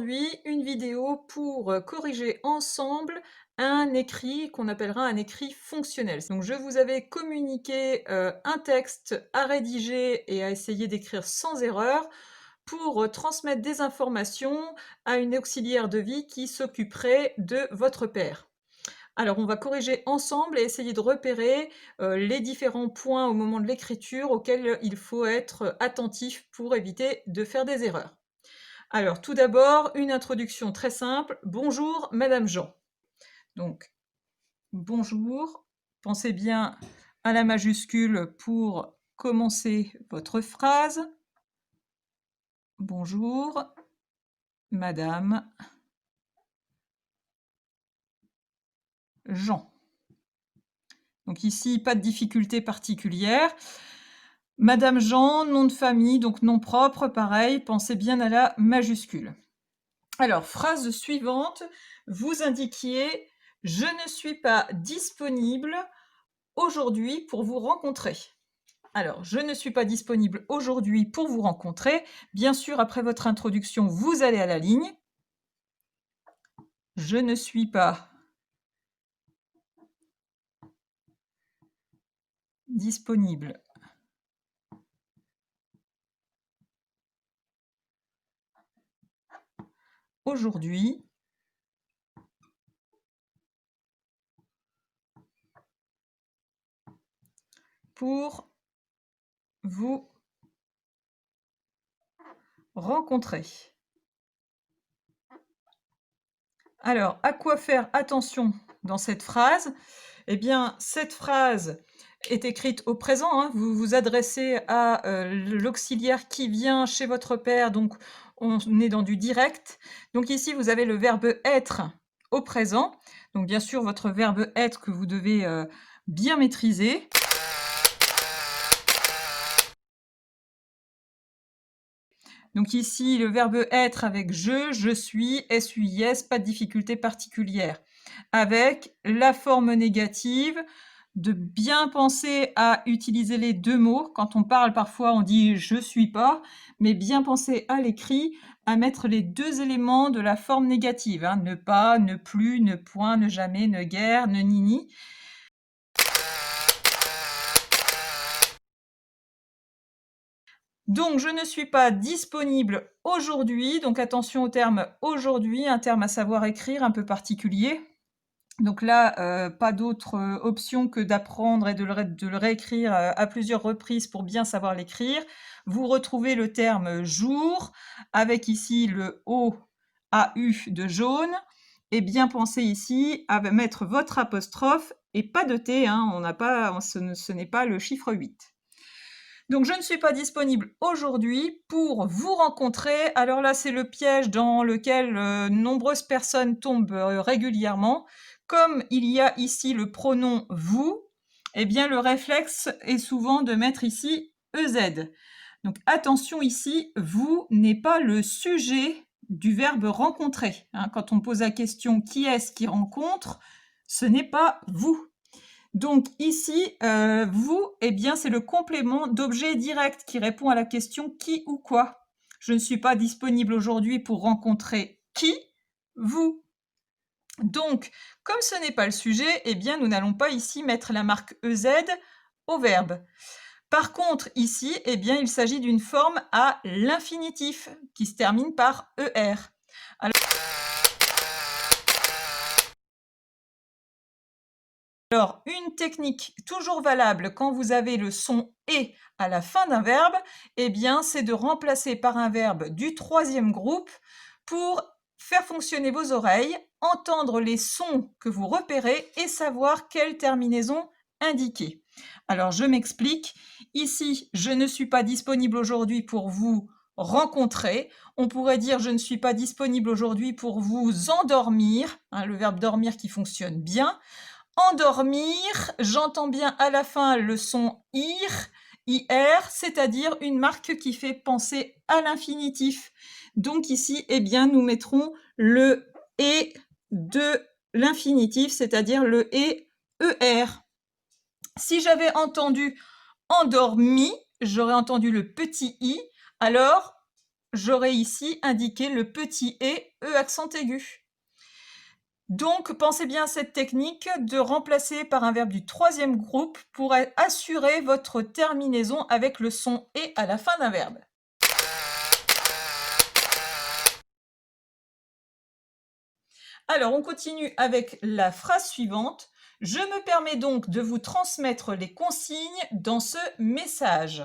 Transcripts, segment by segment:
aujourd'hui une vidéo pour corriger ensemble un écrit qu'on appellera un écrit fonctionnel. Donc je vous avais communiqué un texte à rédiger et à essayer d'écrire sans erreur pour transmettre des informations à une auxiliaire de vie qui s'occuperait de votre père. Alors on va corriger ensemble et essayer de repérer les différents points au moment de l'écriture auxquels il faut être attentif pour éviter de faire des erreurs. Alors, tout d'abord, une introduction très simple. Bonjour, Madame Jean. Donc, bonjour. Pensez bien à la majuscule pour commencer votre phrase. Bonjour, Madame Jean. Donc ici, pas de difficulté particulière. Madame Jean, nom de famille, donc nom propre, pareil, pensez bien à la majuscule. Alors, phrase suivante, vous indiquiez « Je ne suis pas disponible aujourd'hui pour vous rencontrer ». Alors, je ne suis pas disponible aujourd'hui pour vous rencontrer. Bien sûr, après votre introduction, vous allez à la ligne. Je ne suis pas disponible aujourd'hui pour vous rencontrer. Alors, à quoi faire attention dans cette phrase? Eh bien, cette phrase est écrite au présent, hein. Vous vous adressez à l'auxiliaire qui vient chez votre père, donc on est dans du direct. Donc ici, vous avez le verbe être au présent. Donc bien sûr, votre verbe être que vous devez bien maîtriser. Donc ici, le verbe être avec je suis, suis, pas de difficulté particulière. Avec la forme négative, de bien penser à utiliser les deux mots. Quand on parle, parfois, on dit « je suis pas », mais bien penser à l'écrit, à mettre les deux éléments de la forme négative. Hein, ne pas, ne plus, ne point, ne jamais, ne guère, ne nini. Donc, je ne suis pas disponible aujourd'hui. Donc, attention au terme « aujourd'hui », un terme à savoir écrire un peu particulier. Donc là, pas d'autre option que d'apprendre et de le réécrire à plusieurs reprises pour bien savoir l'écrire. Vous retrouvez le terme « jour » avec ici le O AU de jaune et bien penser ici à mettre votre apostrophe et pas de T, hein, ce n'est pas le chiffre 8. Donc, je ne suis pas disponible aujourd'hui pour vous rencontrer. Alors là, c'est le piège dans lequel nombreuses personnes tombent régulièrement. Comme il y a ici le pronom « vous », eh bien, le réflexe est souvent de mettre ici « EZ ». Donc, attention ici, « vous » n'est pas le sujet du verbe « rencontrer ». Hein, quand on pose la question « qui est-ce qui rencontre ?», ce n'est pas « vous ». Donc ici, vous, eh bien, c'est le complément d'objet direct qui répond à la question « qui ou quoi ». Je ne suis pas disponible aujourd'hui pour rencontrer qui? Vous. Donc, comme ce n'est pas le sujet, eh bien, nous n'allons pas ici mettre la marque EZ au verbe. Par contre, ici, eh bien, il s'agit d'une forme à l'infinitif qui se termine par ER. Alors, une technique toujours valable quand vous avez le son « et » à la fin d'un verbe, eh bien, c'est de remplacer par un verbe du troisième groupe pour faire fonctionner vos oreilles, entendre les sons que vous repérez et savoir quelle terminaison indiquer. Alors, je m'explique. Ici, je ne suis pas disponible aujourd'hui pour vous rencontrer. On pourrait dire « je ne suis pas disponible aujourd'hui pour vous endormir », hein, le verbe « dormir » qui fonctionne bien. Endormir, j'entends bien à la fin le son IR, c'est-à-dire une marque qui fait penser à l'infinitif. Donc ici, eh bien, nous mettrons le « et » de l'infinitif, c'est-à-dire le « et ER ». Si j'avais entendu « endormi », j'aurais entendu le petit « i », alors j'aurais ici indiqué le petit « et », E accent aigu. Donc, pensez bien à cette technique de remplacer par un verbe du troisième groupe pour assurer votre terminaison avec le son « et » à la fin d'un verbe. Alors, on continue avec la phrase suivante. Je me permets donc de vous transmettre les consignes dans ce message.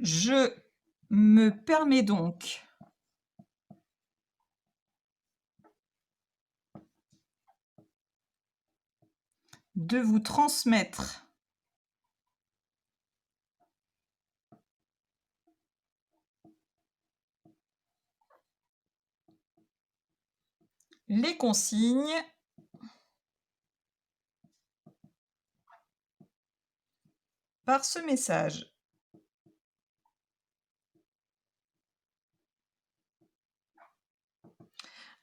Je me permets donc de vous transmettre les consignes par ce message.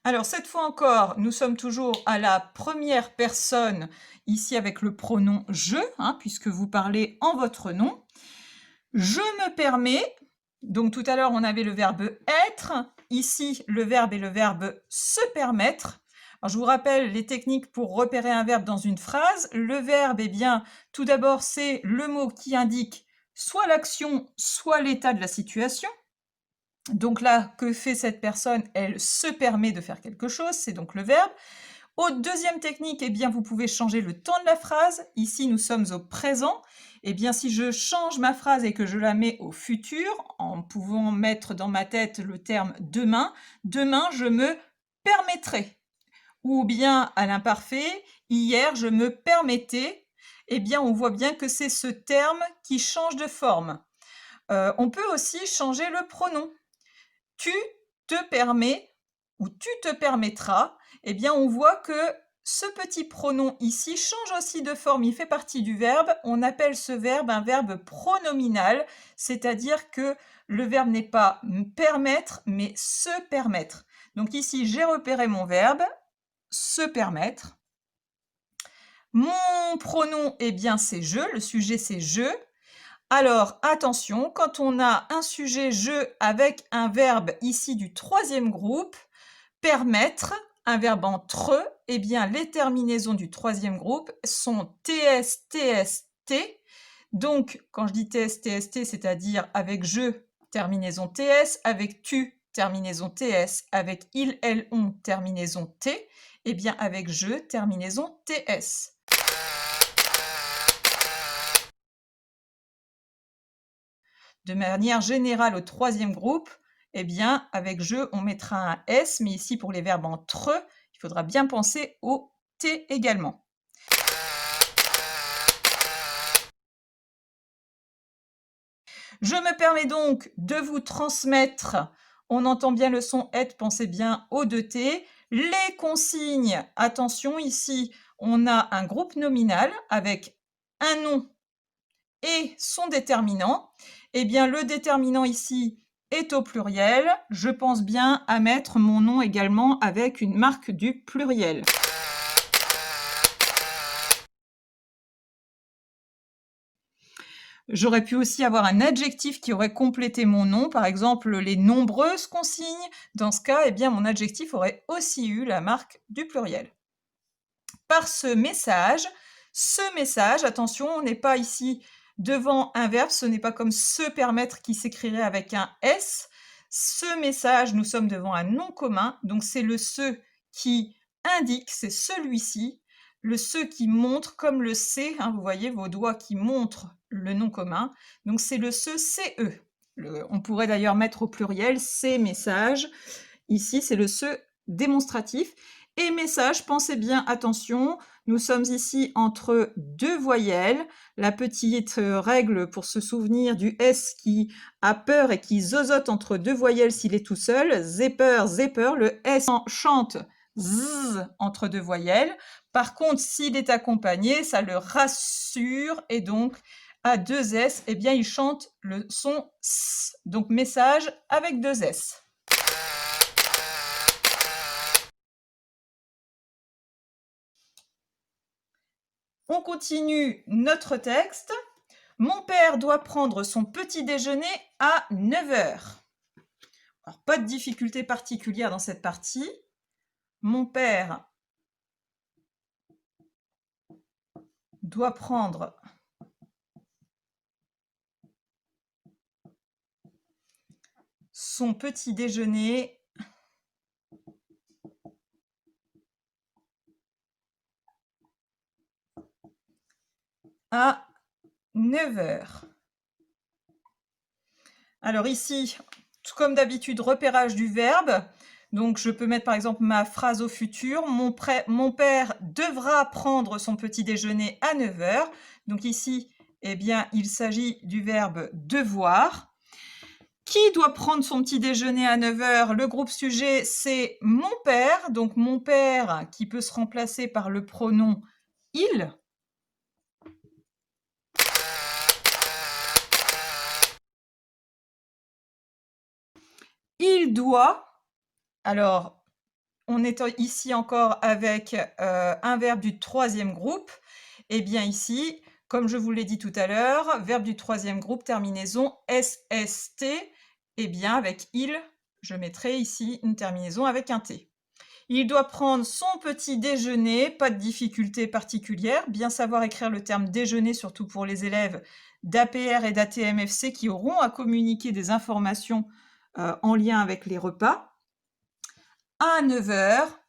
Alors cette fois encore, nous sommes toujours à la première personne, ici avec le pronom « je », puisque vous parlez en votre nom. Je me permets, donc tout à l'heure on avait le verbe « être », ici le verbe est le verbe « se permettre ». Alors, je vous rappelle les techniques pour repérer un verbe dans une phrase. Le verbe, eh bien, tout d'abord, c'est le mot qui indique soit l'action, soit l'état de la situation. Donc là, que fait cette personne? Elle se permet de faire quelque chose, c'est donc le verbe. Deuxième technique, eh bien, vous pouvez changer le temps de la phrase. Ici, nous sommes au présent. Eh bien, si je change ma phrase et que je la mets au futur, en pouvant mettre dans ma tête le terme « demain », demain, je me permettrai. Ou bien à l'imparfait, hier, je me permettais. Eh bien, on voit bien que c'est ce terme qui change de forme. On peut aussi changer le pronom. Tu te permets ou tu te permettras, eh bien on voit que ce petit pronom ici change aussi de forme, il fait partie du verbe. On appelle ce verbe un verbe pronominal, c'est-à-dire que le verbe n'est pas permettre, mais se permettre. Donc ici, j'ai repéré mon verbe, se permettre. Mon pronom, eh bien c'est je, le sujet c'est je. Alors, attention, quand on a un sujet « je » avec un verbe ici du troisième groupe, permettre, un verbe en « tre », eh bien, les terminaisons du troisième groupe sont TS, TS, T. Donc, quand je dis TS, TS, T, c'est-à-dire avec « je », terminaison TS, avec « tu », terminaison TS, avec « il, elle, on », terminaison T, eh bien, avec « je », terminaison TS. De manière générale, au troisième groupe, eh bien, avec « je », on mettra un « s », mais ici, pour les verbes en « tre », il faudra bien penser au « t » également. Je me permets donc de vous transmettre, on entend bien le son « être », pensez bien au « de t ». Les consignes, attention, ici, on a un groupe nominal avec un nom et son déterminant. Eh bien, le déterminant ici est au pluriel. Je pense bien à mettre mon nom également avec une marque du pluriel. J'aurais pu aussi avoir un adjectif qui aurait complété mon nom, par exemple les nombreuses consignes. Dans ce cas, eh bien, mon adjectif aurait aussi eu la marque du pluriel. Par ce message, attention, on n'est pas ici devant un verbe, ce n'est pas comme se permettre qui s'écrirait avec un S. Ce message, nous sommes devant un nom commun, donc c'est le ce qui indique, c'est celui-ci, le ce qui montre comme le C, vous voyez vos doigts qui montrent le nom commun, donc c'est le ce CE. On pourrait d'ailleurs mettre au pluriel ces messages. Ici, c'est le ce démonstratif. Et message, pensez bien, attention, nous sommes ici entre deux voyelles. La petite règle pour se souvenir du S qui a peur et qui zozote entre deux voyelles s'il est tout seul. Zepper, zepper, le S chante Z entre deux voyelles. Par contre, s'il est accompagné, ça le rassure et donc à deux S, eh bien, il chante le son S. Donc message avec deux S. On continue notre texte. Mon père doit prendre son petit déjeuner à 9 heures. Alors, pas de difficulté particulière dans cette partie. Mon père doit prendre son petit déjeuner à 9 heures. Alors ici, comme d'habitude, repérage du verbe. Donc je peux mettre par exemple ma phrase au futur. Mon père devra prendre son petit déjeuner à 9 heures. Donc ici, eh bien, il s'agit du verbe devoir. Qui doit prendre son petit déjeuner à 9 heures? Le groupe sujet, c'est mon père. Donc mon père qui peut se remplacer par le pronom il. Il doit. Alors, on est ici encore avec un verbe du troisième groupe. Eh bien ici, comme je vous l'ai dit tout à l'heure, verbe du troisième groupe, terminaison SST. Eh bien avec il, je mettrai ici une terminaison avec un T. Il doit prendre son petit déjeuner, pas de difficulté particulière, bien savoir écrire le terme déjeuner, surtout pour les élèves d'APR et d'ATMFC qui auront à communiquer des informations en lien avec les repas. À 9 heures,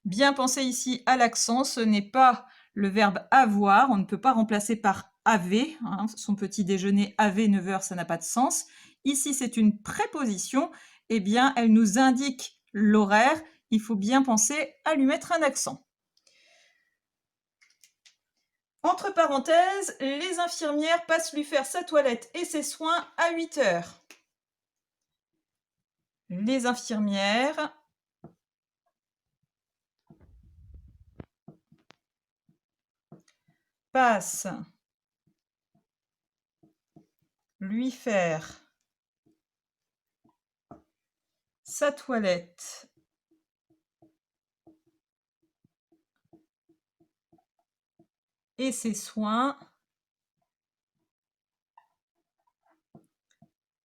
bien penser ici à l'accent, ce n'est pas le verbe avoir, on ne peut pas remplacer par avait, hein, son petit déjeuner avait 9 heures, ça n'a pas de sens. Ici, c'est une préposition, eh bien, elle nous indique l'horaire, il faut bien penser à lui mettre un accent. Entre parenthèses, les infirmières passent lui faire sa toilette et ses soins à 8 heures. Les infirmières passent lui faire sa toilette et ses soins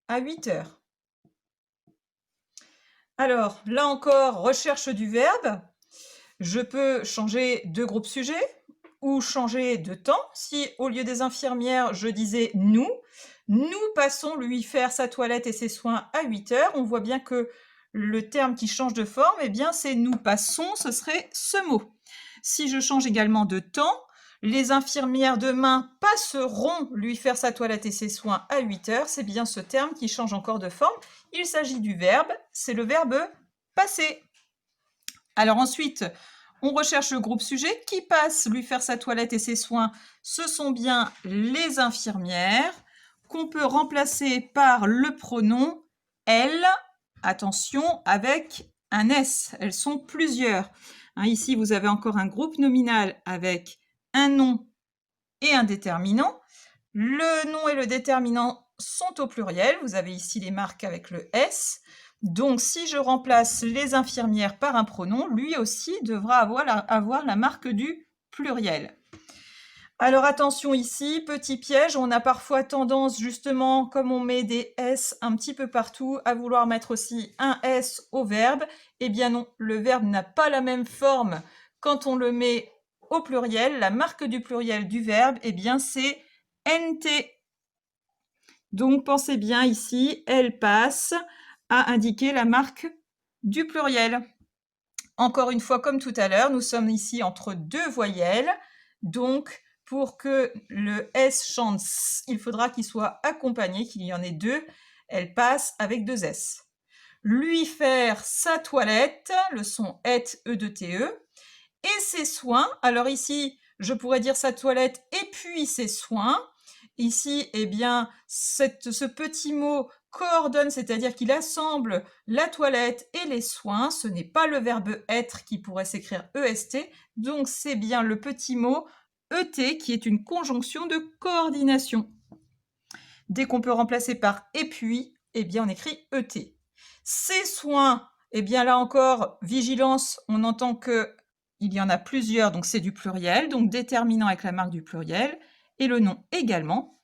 à 8 heures. Alors, là encore, recherche du verbe. Je peux changer de groupe sujet ou changer de temps. Si au lieu des infirmières, je disais nous passons lui faire sa toilette et ses soins à 8 heures. On voit bien que le terme qui change de forme, eh bien, c'est nous passons, ce serait ce mot. Si je change également de temps, les infirmières demain passeront lui faire sa toilette et ses soins à 8 heures. C'est bien ce terme qui change encore de forme. Il s'agit du verbe, c'est le verbe passer. Alors ensuite, on recherche le groupe sujet. Qui passe lui faire sa toilette et ses soins? Ce sont bien les infirmières qu'on peut remplacer par le pronom elles. Attention, avec un S. Elles sont plusieurs. Hein, ici, vous avez encore un groupe nominal avec un nom et un déterminant. Le nom et le déterminant sont au pluriel. Vous avez ici les marques avec le S. Donc, si je remplace les infirmières par un pronom, lui aussi devra avoir la marque du pluriel. Alors attention ici, petit piège, on a parfois tendance justement, comme on met des S un petit peu partout, à vouloir mettre aussi un S au verbe. Eh bien non, le verbe n'a pas la même forme quand on le met au pluriel. La marque du pluriel du verbe, eh bien c'est NT. Donc pensez bien ici, elle passe à indiquer la marque du pluriel. Encore une fois, comme tout à l'heure, nous sommes ici entre deux voyelles. Donc, pour que le S chante S, il faudra qu'il soit accompagné, qu'il y en ait deux. Elle passe avec deux S. Lui faire sa toilette, le son et, E de TE. Et ses soins, alors ici, je pourrais dire sa toilette et puis ses soins. Ici, eh bien, ce petit mot coordonne, c'est-à-dire qu'il assemble la toilette et les soins. Ce n'est pas le verbe être qui pourrait s'écrire EST, donc c'est bien le petit mot ET qui est une conjonction de coordination. Dès qu'on peut remplacer par et puis, eh bien, on écrit ET. Ces soins, eh bien là encore, vigilance, on entend que il y en a plusieurs, donc c'est du pluriel, donc déterminant avec la marque du pluriel, et le nom également.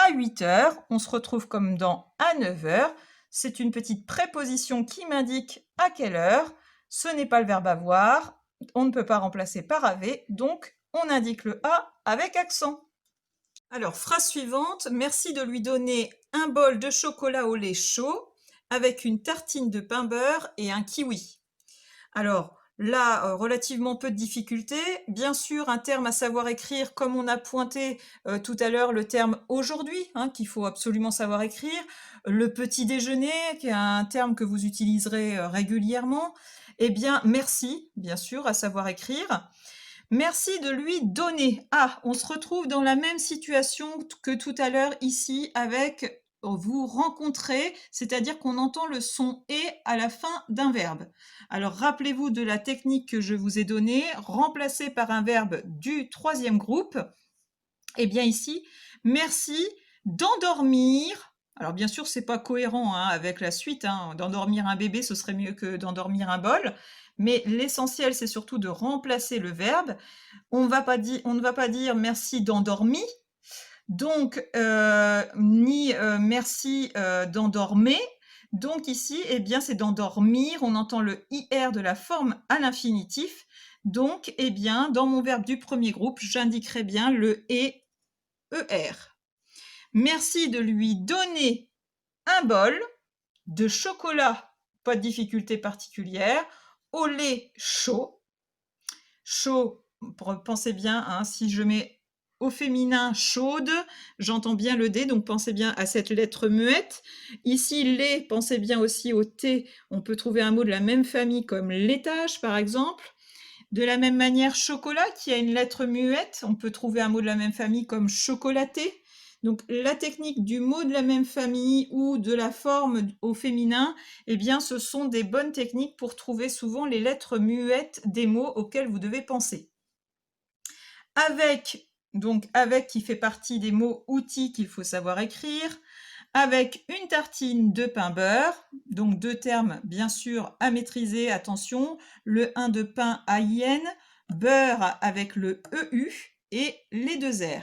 à 8 heures. On se retrouve comme dans à 9 heures. C'est une petite préposition qui m'indique à quelle heure. Ce n'est pas le verbe avoir. On ne peut pas remplacer par avait, donc on indique le A avec accent. Alors, phrase suivante, merci de lui donner un bol de chocolat au lait chaud avec une tartine de pain beurre et un kiwi. Alors, là, relativement peu de difficultés. Bien sûr, un terme à savoir écrire, comme on a pointé tout à l'heure le terme aujourd'hui, hein, qu'il faut absolument savoir écrire. Le petit déjeuner, qui est un terme que vous utiliserez régulièrement. Eh bien, merci, bien sûr, à savoir écrire. Merci de lui donner. Ah, on se retrouve dans la même situation que tout à l'heure ici avec vous rencontrez, c'est-à-dire qu'on entend le son « et » à la fin d'un verbe. Alors, rappelez-vous de la technique que je vous ai donnée, remplacée par un verbe du troisième groupe. Eh bien ici, merci d'endormir. Alors bien sûr, c'est pas cohérent hein, avec la suite. Hein. D'endormir un bébé, ce serait mieux que d'endormir un bol. Mais l'essentiel, c'est surtout de remplacer le verbe. On ne va pas dire merci d'endormi. Donc, ni merci d'endormer. Donc ici, eh bien, c'est d'endormir. On entend le IR de la forme à l'infinitif. Donc, eh bien, dans mon verbe du premier groupe, j'indiquerai bien le ER. Merci de lui donner un bol de chocolat, pas de difficulté particulière, au lait chaud. Chaud, pensez bien, hein, si je mets au féminin chaude, j'entends bien le D, donc pensez bien à cette lettre muette. Ici, lait, pensez bien aussi au T, on peut trouver un mot de la même famille comme laitage par exemple. De la même manière, chocolat, qui a une lettre muette, on peut trouver un mot de la même famille comme chocolaté. Donc la technique du mot de la même famille ou de la forme au féminin, eh bien ce sont des bonnes techniques pour trouver souvent les lettres muettes des mots auxquels vous devez penser. Avec, donc avec qui fait partie des mots outils qu'il faut savoir écrire, avec une tartine de pain beurre, donc deux termes bien sûr à maîtriser, attention, le 1 de pain AIN, beurre avec le EU et les deux R.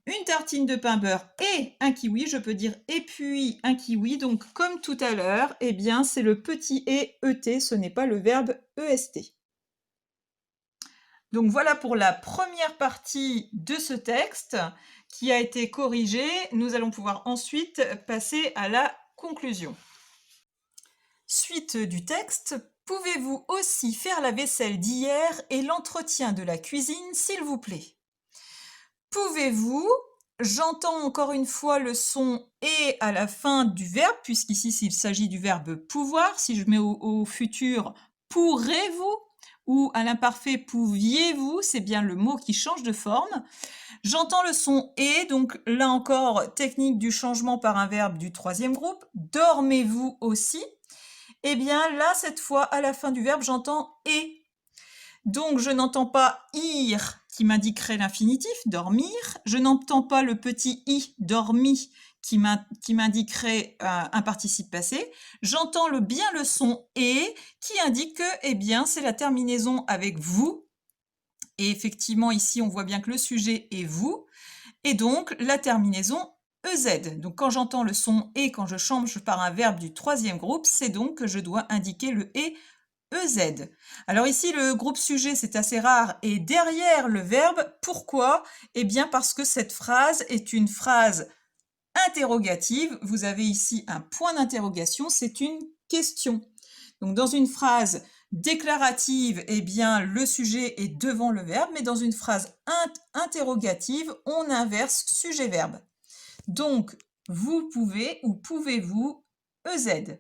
Une tartine de pain beurre et un kiwi, je peux dire et puis un kiwi, donc comme tout à l'heure, eh bien c'est le petit et ET, ce n'est pas le verbe EST. Donc voilà pour la première partie de ce texte qui a été corrigé. Nous allons pouvoir ensuite passer à la conclusion. Suite du texte, pouvez-vous aussi faire la vaisselle d'hier et l'entretien de la cuisine, s'il vous plaît? Pouvez-vous, j'entends encore une fois le son « et » à la fin du verbe, puisqu'ici il s'agit du verbe « pouvoir ». Si je mets au futur « pourrez-vous » ou à l'imparfait « pouviez-vous », c'est bien le mot qui change de forme. J'entends le son « et », donc là encore, technique du changement par un verbe du troisième groupe. Dormez-vous aussi? Eh bien là, cette fois, à la fin du verbe, j'entends « et ». Donc je n'entends pas « ir » qui m'indiquerait l'infinitif, dormir. Je n'entends pas le petit « i », dormi, qui m'indiquerait un participe passé. J'entends bien le son « et » qui indique que eh bien, c'est la terminaison avec « vous ». Et effectivement, ici, on voit bien que le sujet est « vous ». Et donc, la terminaison EZ. Donc, quand j'entends le son « et », quand je change par un verbe du troisième groupe, c'est donc que je dois indiquer le « et » EZ. Alors ici, le groupe sujet, c'est assez rare, et derrière le verbe, pourquoi? Eh bien parce que cette phrase est une phrase interrogative. Vous avez ici un point d'interrogation, c'est une question. Donc dans une phrase déclarative, eh bien le sujet est devant le verbe, mais dans une phrase interrogative, on inverse sujet-verbe. Donc, vous pouvez ou pouvez-vous, EZ.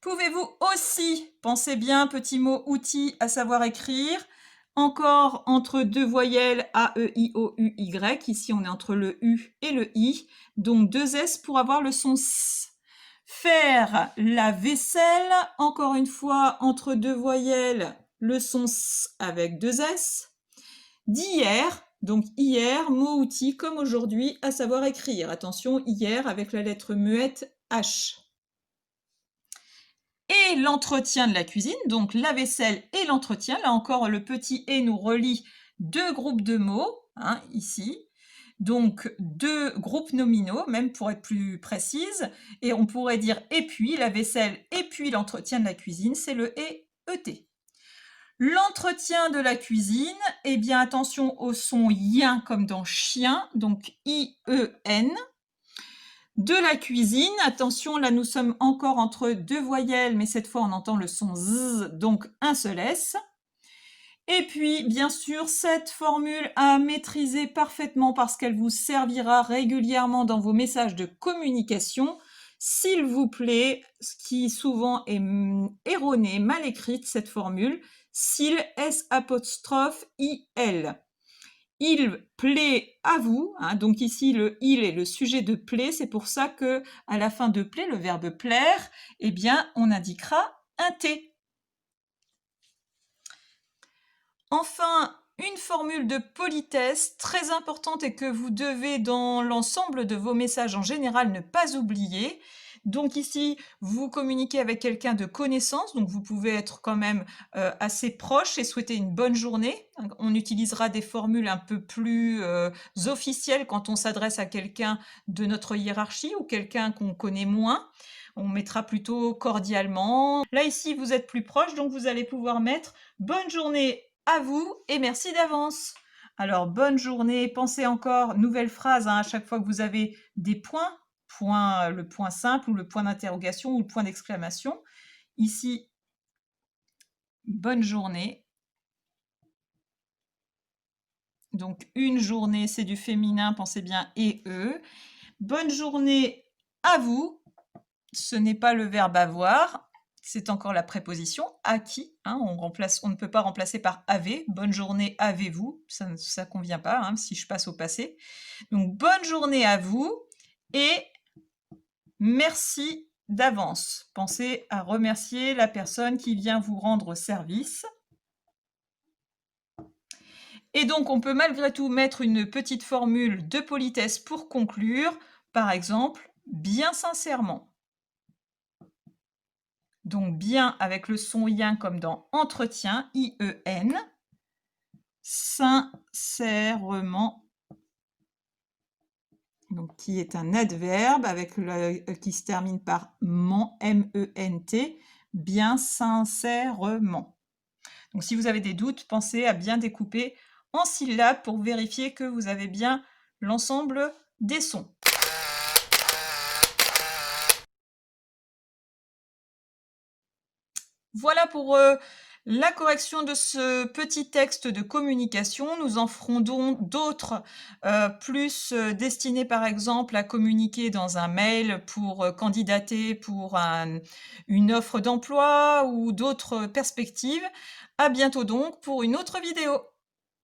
Pouvez-vous aussi, pensez bien, petit mot outil à savoir écrire, encore entre deux voyelles A, E, I, O, U, Y. Ici, on est entre le U et le I. Donc, deux S pour avoir le son S. Faire la vaisselle, encore une fois, entre deux voyelles, le son S avec deux S. D'hier, donc hier, mot outil comme aujourd'hui à savoir écrire. Attention, hier avec la lettre muette H. Et l'entretien de la cuisine, donc la vaisselle et l'entretien. Là encore, le petit « et » nous relie deux groupes de mots, hein, ici. Donc 2 groupes nominaux, même pour être plus précise, et on pourrait dire « et puis la vaisselle et puis l'entretien de la cuisine », c'est le « et ET ». L'entretien de la cuisine, eh bien attention au son yin comme dans chien, donc I-E-N. De la cuisine, attention, là nous sommes encore entre 2 voyelles, mais cette fois on entend le son Z, donc un seul S. Et puis, bien sûr, cette formule à maîtriser parfaitement parce qu'elle vous servira régulièrement dans vos messages de communication. S'il vous plaît, ce qui souvent est erroné, mal écrite, cette formule, s'il, S'-I-L. Il plaît à vous, hein, donc ici le il est le sujet de plaît, c'est pour ça que à la fin de plaît, le verbe plaire, eh bien on indiquera un T. Enfin, une formule de politesse très importante et que vous devez dans l'ensemble de vos messages en général ne pas oublier. Donc ici, vous communiquez avec quelqu'un de connaissance, donc vous pouvez être quand même assez proche et souhaiter une bonne journée. On utilisera des formules un peu plus officielles quand on s'adresse à quelqu'un de notre hiérarchie ou quelqu'un qu'on connaît moins. On mettra plutôt cordialement. Là, ici, vous êtes plus proche, donc vous allez pouvoir mettre « Bonne journée à vous et merci d'avance ». Alors, bonne journée, pensez encore, nouvelle phrase, hein, à chaque fois que vous avez des points, le point simple ou le point d'interrogation ou le point d'exclamation. Ici, bonne journée. Donc, une journée, c'est du féminin, pensez bien « et eux ». Bonne journée à vous. Ce n'est pas le verbe avoir, c'est encore la préposition à qui. Hein, on ne peut pas remplacer par avez. Bonne journée, avez-vous. Ça ne convient pas hein, si je passe au passé. Donc, bonne journée à vous et merci d'avance. Pensez à remercier la personne qui vient vous rendre service. Et donc, on peut malgré tout mettre une petite formule de politesse pour conclure. Par exemple, bien sincèrement. Donc bien avec le son yin comme dans entretien, I-E-N, sincèrement, donc qui est un adverbe qui se termine par ment, M-E-N-T, bien sincèrement. Donc si vous avez des doutes, pensez à bien découper en syllabes pour vérifier que vous avez bien l'ensemble des sons. Voilà pour la correction de ce petit texte de communication. Nous en ferons donc d'autres plus destinés par exemple à communiquer dans un mail pour candidater pour une offre d'emploi ou d'autres perspectives. À bientôt donc pour une autre vidéo.